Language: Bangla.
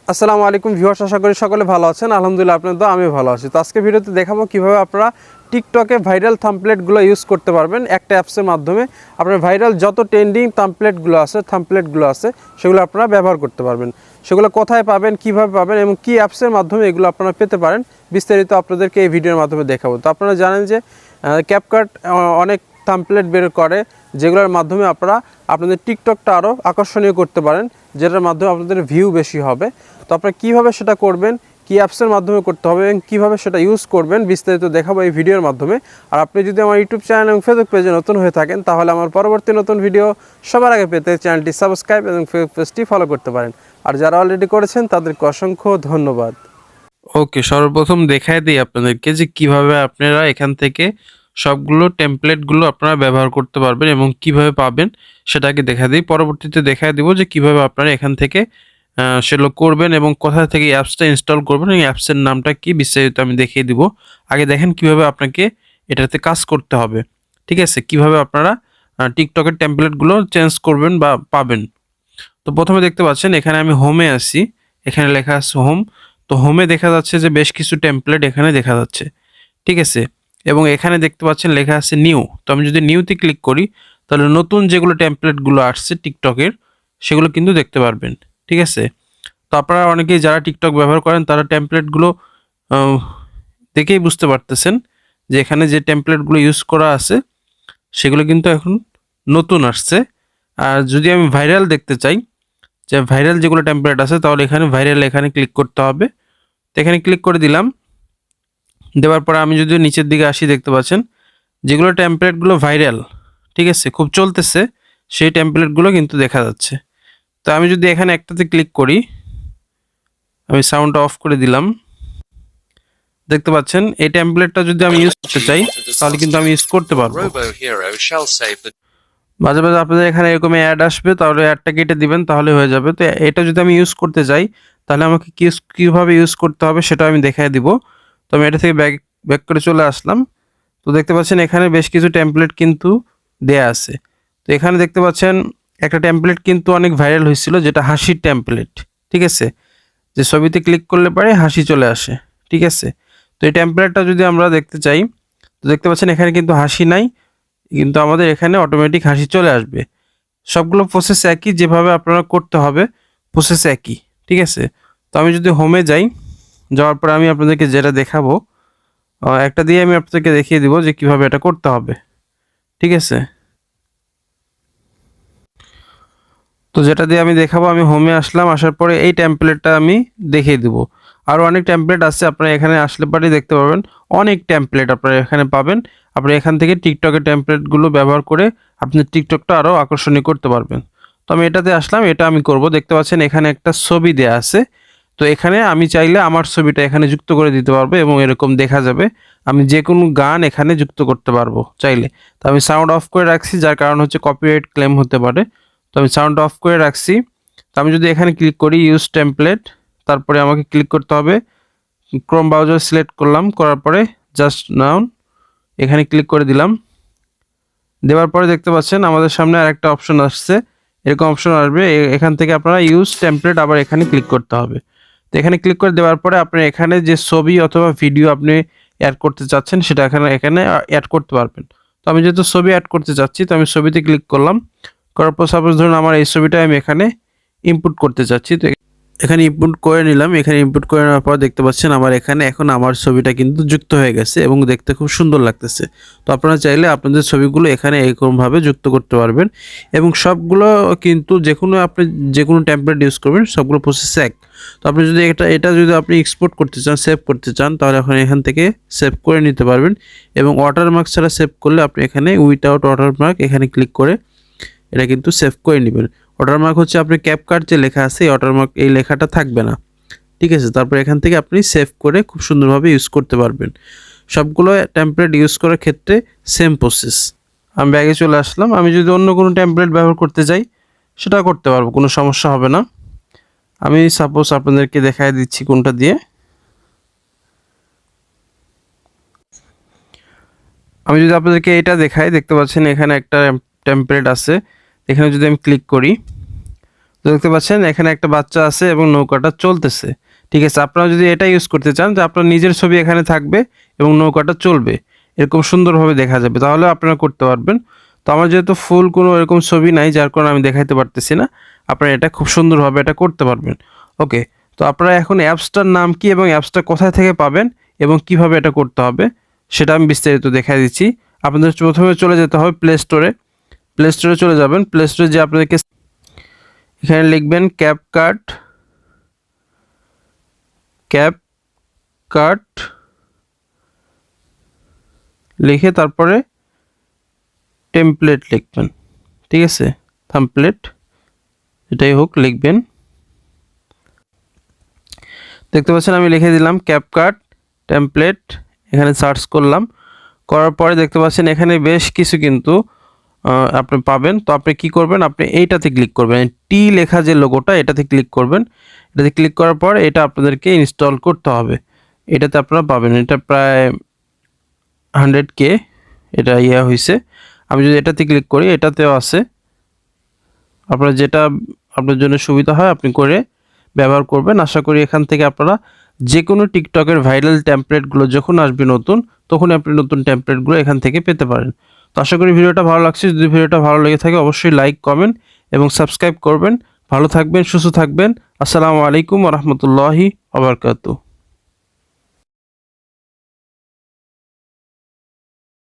আসসালামু আলাইকুম ভিউয়ার্স, আশা করি সকলে ভালো আছেন। আলহামদুলিল্লাহ, আপনাদের তো আমি ভালো আছি। তো আজকে ভিডিওতে দেখাবো কিভাবে আপনারা টিকটকে ভাইরাল থাম্পলেটগুলো ইউজ করতে পারবেন একটা অ্যাপসের মাধ্যমে। আপনার ভাইরাল যত ট্রেন্ডিং থাম্পলেটগুলো আছে সেগুলো আপনারা ব্যবহার করতে পারবেন। সেগুলো কোথায় পাবেন, কিভাবে পাবেন এবং কি অ্যাপসের মাধ্যমে এগুলো আপনারা পেতে পারেন, বিস্তারিত আপনাদেরকে এই ভিডিওর মাধ্যমে দেখাবো। তো আপনারা জানেন যে ক্যাপকাট অনেক থাম্পলেট বের করে, যেগুলোর মাধ্যমে আপনারা আপনাদের টিকটকটা আরও আকর্ষণীয় করতে পারেন, যেটার মাধ্যমে আপনাদের ভিউ বেশি হবে। তো আপনারা কীভাবে সেটা করবেন, কী অ্যাপসের মাধ্যমে করতে হবে এবং কীভাবে সেটা ইউজ করবেন বিস্তারিত দেখাবো এই ভিডিওর মাধ্যমে। আর আপনি যদি আমার ইউটিউব চ্যানেল এবং ফেসবুক পেজে নতুন হয়ে থাকেন, তাহলে আমার পরবর্তী নতুন ভিডিও সবার আগে পেতে চ্যানেলটি সাবস্ক্রাইব এবং ফেসবুক পেজটি ফলো করতে পারেন। আর যারা অলরেডি করেছেন তাদেরকে অসংখ্য ধন্যবাদ। ওকে, সর্বপ্রথম দেখায় দিই আপনাদেরকে যে কিভাবে আপনারা এখান থেকে সবগুলো টেমপ্লেটগুলো আপনারা ব্যবহার করতে পারবেন এবং কিভাবে পাবেন সেটাকে দেখা দিই। পরবর্তীতে দেখায় দিব যে কিভাবে আপনারা এখান থেকে সেগুলো করবেন এবং কোথা থেকে অ্যাপসটা ইনস্টল করবেন এবং অ্যাপসের নামটা কি বিস্তারিত আমি দেখিয়ে দিব। আগে দেখেন কিভাবে আপনাকে এটাতে কাজ করতে হবে, ঠিক আছে? কিভাবে আপনারা টিকটকের টেমপ্লেটগুলো চেঞ্জ করবেন বা পাবেন। তো প্রথমে দেখতে পাচ্ছেন এখানে আমি হোমে আছি, এখানে লেখা আছে হোম। তো হোমে দেখা যাচ্ছে যে বেশ কিছু টেমপ্লেট এখানে দেখা যাচ্ছে, ঠিক আছে? এবং এখানে দেখতে পাচ্ছেন লেখা আছে নিউ। তো আমি যদি নিউতে ক্লিক করি, তাহলে নতুন যেগুলো টেমপ্লেটগুলো আসছে টিকটকের সেগুলো কিন্তু দেখতে পারবেন, ঠিক আছে? তো আপনারা অনেকেই যারা টিকটক ব্যবহার করেন তারা টেমপ্লেটগুলো দেখেই বুঝতে পারতেছেন যে এখানে যে টেমপ্লেটগুলো ইউজ করা আছে সেগুলো কিন্তু এখন নতুন আসছে। আর যদি আমি ভাইরাল দেখতে চাই, যে ভাইরাল যেগুলো টেমপ্লেট আছে, তাহলে এখানে ভাইরাল এখানে ক্লিক করতে হবে। তো এখানে ক্লিক করে দিলাম। দেওয়ার পরে আমি যদি নিচের দিকে আসি, দেখতে পাচ্ছেন যেগুলো টেমপ্লেটগুলো ভাইরাল, ঠিক আছে, খুব চলতেছে, সেই টেমপ্লেটগুলো কিন্তু দেখা যাচ্ছে। তো আমি যদি এখানে একটাতে ক্লিক করি, আমি সাউন্ড অফ করে দিলাম। দেখতে পাচ্ছেন এই টেমপ্লেটটা যদি আমি ইউজ করতে চাই তাহলে কিন্তু আমি ইউজ করতে পারবো। মাঝে মাঝে আপনাদের এখানে এরকম অ্যাড আসবে, তাহলে অ্যাডটা কেটে দিবেন, তাহলে হয়ে যাবে। তো এটা যদি আমি ইউজ করতে চাই তাহলে আমাকে কীভাবে ইউজ করতে হবে সেটা আমি দেখাই দিব। তো আমি এটা থেকে ব্যাক করে চলে আসলাম। তো দেখতে পাচ্ছেন এখানে বেশ কিছু টেমপ্লেট কিন্তু দেয়া আছে। তো এখানে দেখতে পাচ্ছেন একটা টেমপ্লেট কিন্তু অনেক ভাইরাল হয়েছিল, যেটা হাসির টেমপ্লেট, ঠিক আছে? যে ছবিতে ক্লিক করলে পরে হাসি চলে আসে, ঠিক আছে? তো এই টেমপ্লেটটা যদি আমরা দেখতে চাই, তো দেখতে পাচ্ছেন এখানে কিন্তু হাসি নাই, কিন্তু আমাদের এখানে অটোমেটিক হাসি চলে আসবে। সবগুলো প্রসেস একই, যেভাবে আপনারা করতে হবে প্রসেস একই, ঠিক আছে? তো আমি যদি হোমে যাই, যাওয়ার পরে আমি আপনাদেরকে যেটা দেখাবো, একটা দিয়ে আমি আপনাদেরকে দেখিয়ে দিব যে কিভাবে এটা করতে হবে, ঠিক আছে? তো যেটা দিয়ে আমি দেখাবো, আমি হোমে আসলাম, আসার পরে এই টেমপ্লেটটা আমি দেখিয়ে দিব। আরও অনেক টেমপ্লেট আছে, আপনারা এখানে আসলে পরেই দেখতে পাবেন অনেক টেমপ্লেট আপনারা এখানে পাবেন। আপনি এখান থেকে টিকটকের টেমপ্লেটগুলো ব্যবহার করে আপনি টিকটকটা আরও আকর্ষণীয় করতে পারবেন। তো আমি এটাতে আসলাম, এটা আমি করব। দেখতে পাচ্ছেন এখানে একটা ছবি দেয়া আছে। তো এখানে আমি চাইলে আমার ছবিটা এখানে যুক্ত করে দিতে পারবো এবং এরকম দেখা যাবে। আমি যে কোনো গান এখানে যুক্ত করতে পারবো চাইলে। তো আমি সাউন্ড অফ করে রাখছি, যার কারণ হচ্ছে কপিরাইট ক্লেম হতে পারে। তো আমি সাউন্ড অফ করে রাখছি। তো আমি যদি এখানে ক্লিক করি ইউজ টেমপ্লেট, তারপরে আমাকে ক্লিক করতে হবে, ক্রোম ব্রাউজার সিলেক্ট করলাম, করার পরে জাস্ট নাও এখানে ক্লিক করে দিলাম। দেওয়ার পরে দেখতে পাচ্ছেন আমাদের সামনে আরেকটা অপশন আসছে, এরকম অপশন আসবে। এখান থেকে আপনারা ইউজ টেমপ্লেট আবার এখানে ক্লিক করতে হবে। তো এখানে ক্লিক করে দেওয়ার পরে আপনি এখানে যে ছবি অথবা ভিডিও আপনি অ্যাড করতে চাচ্ছেন সেটা এখানে অ্যাড করতে পারবেন। তো আমি যেহেতু ছবি অ্যাড করতে চাচ্ছি, তো আমি ছবিতে ক্লিক করলাম। করার পর সাপোজ ধরুন আমার এই ছবিটা আমি এখানে ইনপুট করতে চাচ্ছি। তো এখানে ইনপুট করে নিলাম। এখানে ইনপুট করে নেওয়ার পর দেখতে পাচ্ছেন আমার এখানে এখন আমার ছবিটা কিন্তু যুক্ত হয়ে গেছে এবং দেখতে খুব সুন্দর লাগতেছে। তো আপনারা চাইলে আপনাদের ছবিগুলো এখানে এরকমভাবে যুক্ত করতে পারবেন এবং সবগুলো কিন্তু আপনি যে কোনো টেমপ্লেট ইউজ করবেন সবগুলো প্রসেস এক। তো আপনি যদি এটা যদি আপনি এক্সপোর্ট করতে চান, সেভ করতে চান, তাহলে এখন এখান থেকে সেভ করে নিতে পারবেন এবং ওয়াটারমার্ক ছাড়া সেভ করলে আপনি এখানে উইথআউট ওয়াটারমার্ক এখানে ক্লিক করে এটা কিন্তু সেভ করে নেবেন। ওয়াটারমার্ক হচ্ছে আপনি ক্যাপকাট যে লেখা আছে, ওয়াটারমার্ক এই লেখাটা থাকবে না, ঠিক আছে? তারপর এখান থেকে আপনি সেভ করে খুব সুন্দরভাবে ইউজ করতে পারবেন। সবগুলো টেমপ্লেট ইউজ করার ক্ষেত্রে সেম প্রসেস। আমি ব্যাগে চলে আসলাম। আমি যদি অন্য কোনো টেমপ্লেট ব্যবহার করতে চাই সেটা করতে পারবো, কোনো সমস্যা হবে না। আমি সাপোজ আপনাদেরকে দেখায় দিচ্ছি কোনটা দিয়ে। আমি যদি আপনাদেরকে এটা দেখাই, দেখতে পাচ্ছেন এখানে একটা টেমপ্লেট আছে। এখানে যদি আমি ক্লিক করি, দেখতে পাচ্ছেন এখানে একটা বাচ্চা আছে এবং নৌকাটা চলতেছে। ঠিক আছে, আপনারা যদি এটা ইউজ করতে চান যে আপনার নিজের ছবি এখানে থাকবে এবং নৌকাটা চলবে, এরকম সুন্দরভাবে দেখা যাবে, তাহলে আপনারা করতে পারবেন। তো আমার যেহেতু ফুল কোনো এরকম ছবি নাই, যার কারণে আমি দেখাইতে পারতেছি না। আপনারা এটা খুব সুন্দরভাবে এটা করতে পারবেন। ওকে, তো আপনারা এখন অ্যাপসটার নাম কি এবং অ্যাপসটা কোথায় থেকে পাবেন এবং কিভাবে এটা করতে হবে সেটা আমি বিস্তারিত দেখাই দিচ্ছি। আপনাদের প্রথমে চলে যেতে হবে প্লে স্টোরে। প্লে স্টোরে চলে যাবেন। প্লে স্টোরে যে আপনাদেরকে এখানে লিখবেন ক্যাপকাট, ক্যাপকাট লিখে তারপরে টেমপ্লেট লিখবেন। ঠিক আছে, থাম্পলেট এটাই হোক লিখবেন। দেখতে পাচ্ছেন আমি লিখে দিলাম ক্যাপকাট টেমপ্লেট, এখানে সার্চ করলাম। করার পরে দেখতে পাচ্ছেন এখানে বেশ কিছু কিন্তু আপনি পাবেন। তো আপনি কি করবেন, আপনি এইটাতে ক্লিক করবেন, টি লেখা যে লোগোটা এটাতে ক্লিক করবেন। এটাতে ক্লিক করার পর এটা আপনাদেরকে ইনস্টল করতে হবে। এটাতে আপনারা পাবেন, এটা প্রায় 100K এটা হয়েছে। আমি যদি এটাতে ক্লিক করি, এটাতেও আছে। আপনার যেটা আপনার জন্য সুবিধা হয় আপনি করে ব্যবহার করবেন। আশা করি এখান থেকে আপনারা যে কোনো টিকটকের ভাইরাল টেমপ্লেটগুলো যখন আসবে নতুন, তখন আপনি নতুন টেমপ্লেটগুলো এখান থেকে পেতে পারেন। তো আশা করি ভিডিওটা ভালো লাগছে। যদি ভিডিওটা ভালো লেগে থাকে অবশ্যই লাইক, কমেন্ট এবং সাবস্ক্রাইব করবেন। ভালো থাকবেন, সুস্থ থাকবেন। আসসালামু আলাইকুম ওয়া রাহমাতুল্লাহি ওয়া বারাকাতুহু।